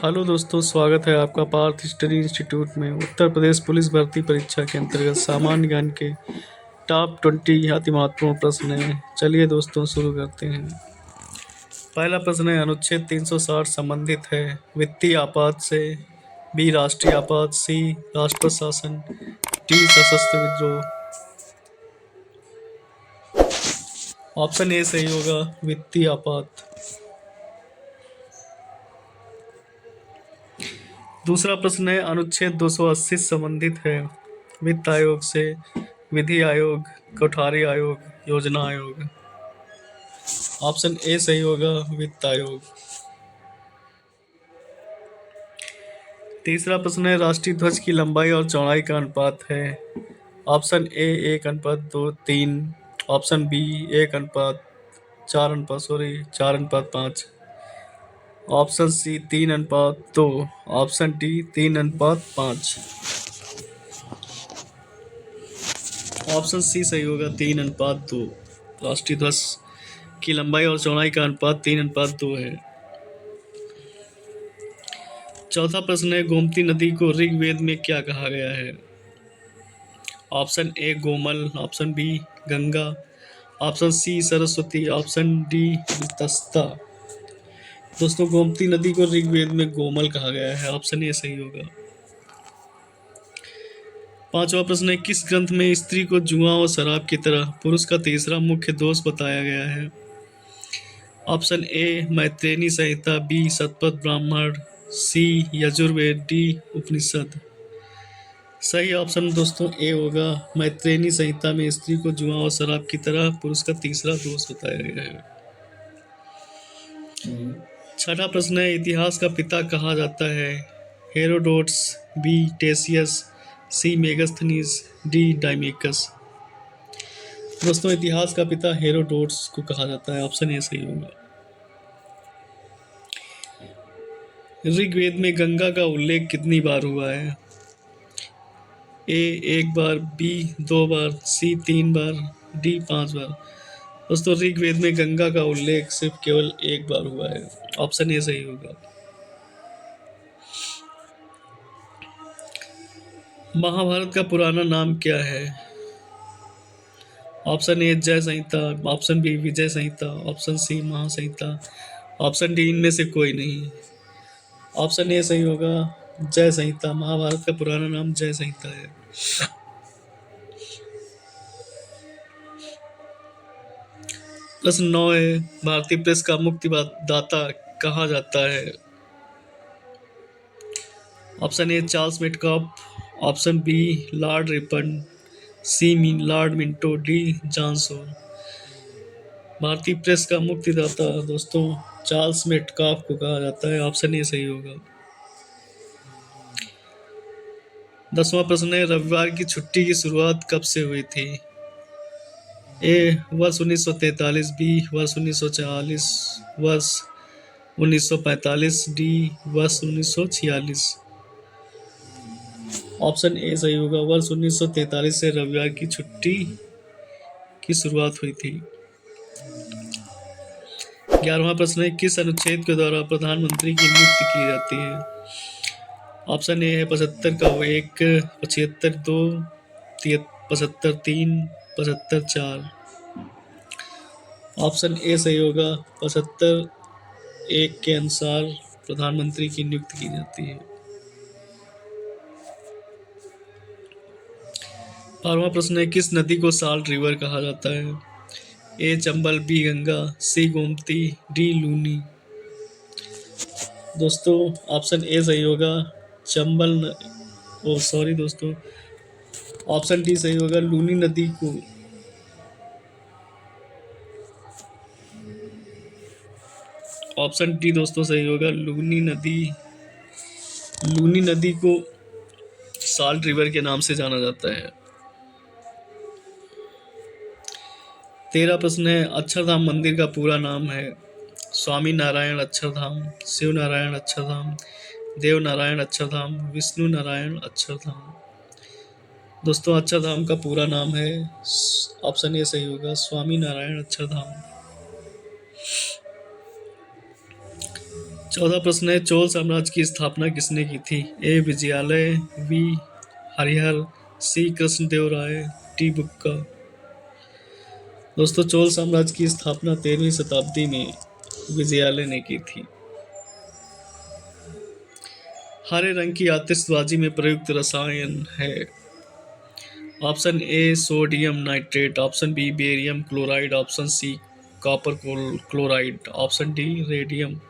Hello दोस्तों, स्वागत है आपका पार्थ स्टडी इंस्टीट्यूट में। उत्तर प्रदेश पुलिस भर्ती परीक्षा के अंतर्गत सामान्य ज्ञान के टॉप 20 अति महत्वपूर्ण प्रश्न हैं। चलिए दोस्तों, शुरू करते हैं। पहला प्रश्न है, अनुच्छेद 360 संबंधित है वित्तीय आपात से। बी राष्ट्रीय आपात, सी राष्ट्रपति शासन, डी सशस्त्र विद्रोह। ऑप्शन ए सही होगा, वित्तीय आपात। दूसरा प्रश्न है, अनुच्छेद 280 संबंधित है वित्त आयोग से। विधि आयोग, कोठारी आयोग, योजना आयोग। ऑप्शन ए सही होगा, वित्त आयोग। तीसरा प्रश्न है, राष्ट्रीय ध्वज की लंबाई और चौड़ाई का अनुपात है। Option A 1:2:3। Option B 1:4:5। Option C 3:2। Option D 3:5। Option C सही होगा, 3:2। राष्ट्रीय ध्वज की लंबाई और चौड़ाई का अनुपात 3:2 है। चौथा प्रश्न है, गोमती नदी को ऋग्वेद में क्या कहा गया है। Option A Gomal, option B Ganga, option C Saraswati, option D Vitasta. दोस्तों, गोमती नदी को ऋग्वेद में गोमल कहा गया है। ऑप्शन ए सही होगा। पांचवा प्रश्न है, किस ग्रंथ में स्त्री को जुआ और शराब की तरह पुरुष का तीसरा मुख्य दोष बताया गया है। Option A Maitreyi Samhita, B Shatapatha Brahmana, C Yajurveda, D उपनिषद। सही ऑप्शन दोस्तों ए होगा, मैत्रेयी संहिता में स्त्री को जुआ और शराब की तरह पुरुष का तीसरा दोष बताया गया है। छठा प्रश्न है, इतिहास का पिता कहा जाता है। हेरोडोटस, बी टेसियस, सी मेगास्थनीज, डी डाइमेकस। दोस्तों, इतिहास का पिता हेरोडोटस को कहा जाता है। ऑप्शन ए सही होगा। ऋग्वेद में गंगा का उल्लेख कितनी बार हुआ है। ए 1 बार, बी 2 बार, सी 3 बार, डी 5 बार। दोस्तों, ऋग्वेद में गंगा का उल्लेख सिर्फ केवल 1 बार हुआ है। ऑप्शन ए सही होगा। महाभारत का पुराना नाम क्या है। ऑप्शन ए जय संहिता, ऑप्शन बी विजय संहिता, ऑप्शन सी महासंहिता, ऑप्शन डी इनमें से कोई नहीं। ऑप्शन ए सही होगा, जय संहिता। महाभारत का पुराना नाम जय संहिता है। प्रश्न 9 है, भारतीय प्रेस का मुक्तिदाता कहा जाता है। Option A Charles Metcalfe, option B Lord Ripon, C Lord Minto, D Johnson. भारतीय प्रेस का मुक्तिदाता दोस्तों चार्ल्स मेटकॉफ को कहा जाता है। ऑप्शन ए सही होगा। 10वां प्रश्न है, रविवार की छुट्टी की शुरुआत कब से हुई थी। ए वर्ष 1943, बी वर्ष 1940, वर्ष 1945, डी वर्ष 1946। ऑप्शन ए सही होगा, वर्ष 1943 से रविवार की छुट्टी की शुरुआत हुई थी। 11वां प्रश्न है, किस अनुच्छेद के द्वारा प्रधानमंत्री की नियुक्ति की जाती है। ऑप्शन ए है 75 का 1, 75 2, 75 3, 75 4। ऑप्शन ए सही होगा, 75 1 के अनुसार प्रधानमंत्री की नियुक्ति की जाती है। 12वां प्रश्न है, किस नदी को साल्ट रिवर कहा जाता है। ए चंबल, बी गंगा, सी गोमती, डी लूनी। दोस्तों, ऑप्शन ए सही होगा, चंबल सॉरी दोस्तों, ऑप्शन डी सही होगा, लूनी नदी को ऑप्शन डी दोस्तों सही होगा, लूनी नदी को साल्ट रिवर के नाम से जाना जाता है। 13 प्रश्न है, अक्षरधाम मंदिर का पूरा नाम है। स्वामी नारायण अक्षरधाम, शिव नारायण अक्षरधाम, देव नारायण अक्षरधाम, विष्णु नारायण अक्षरधाम। दोस्तों, अक्षरधाम का पूरा नाम है, ऑप्शन ए सही होगा, स्वामी नारायण अक्षरधाम। 14 प्रश्न है, चोल साम्राज्य की स्थापना किसने की थी? ए विजयालय, बी हरिहर, सी कृष्णदेवराय, डी बुक्का। दोस्तों, चोल साम्राज्य की स्थापना 13वीं शताब्दी में विजयालय ने की थी। हरे रंग की आतिशबाजी में प्रयुक्त रसायन है। Option A sodium nitrate, option B barium chloride, option C copper chloride, option D radium.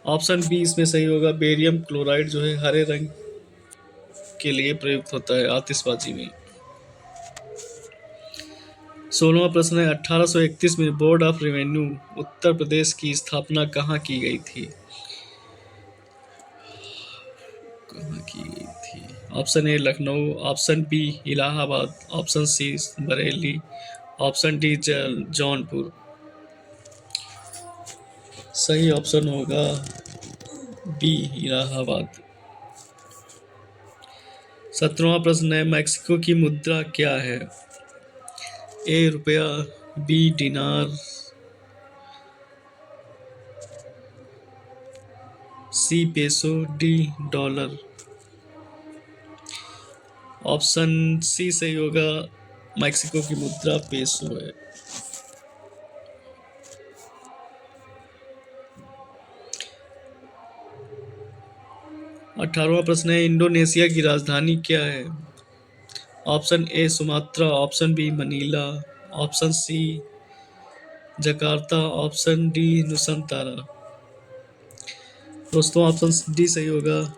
Option B इसमें सही होगा। बेरियम क्लोराइड जो है हरे रंग के लिए प्रयुक्त होता है आतिशबाजी में। 16वां प्रश्न है, 1831 में board of revenue Uttar Pradesh की स्थापना कहाँ की गई थी? कहाँ की गई थी? Option A Lucknow, option B Allahabad, option C Bareilly, option D Jaunpur. सही ऑप्शन होगा बी इलाहाबाद। 17वां प्रश्न है, मैक्सिको की मुद्रा क्या है? ए रुपया, B dinar, C peso, D dollar. Option C सही होगा। मैक्सिको की मुद्रा पेसो है। 18वां प्रश्न है, इंडोनेशिया की राजधानी क्या है? Option A Sumatra, option B Manila, option C Jakarta, option D Nusantara. दोस्तों, ऑप्शन डी सही होगा।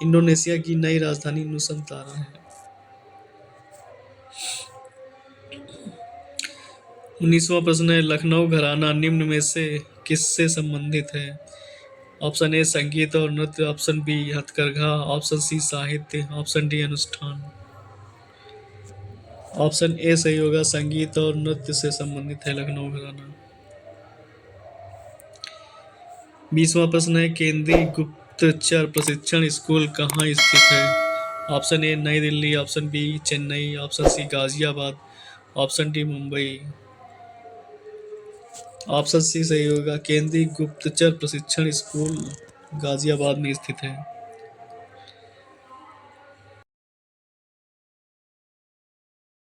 इंडोनेशिया की नई राजधानी नुसंतारा है। 19वां प्रश्न है, लखनऊ घराना निम्न में से किससे संबंधित है? ऑप्शन ए संगीत और नृत्य, ऑप्शन बी हथकरघा, ऑप्शन सी साहित्य, ऑप्शन डी अनुष्ठान। ऑप्शन ए सही होगा। संगीत और नृत्य से संबंधित है लखनऊ घराना। 20वां प्रश्न है, केंद्रीय गुप्तचर प्रशिक्षण स्कूल कहाँ स्थित है? Option A New Delhi, option B Chennai, option C Ghaziabad, option D Mumbai. Option C सही होगा। केंद्रीय गुप्तचर प्रशिक्षण स्कूल गाजियाबाद में स्थित है।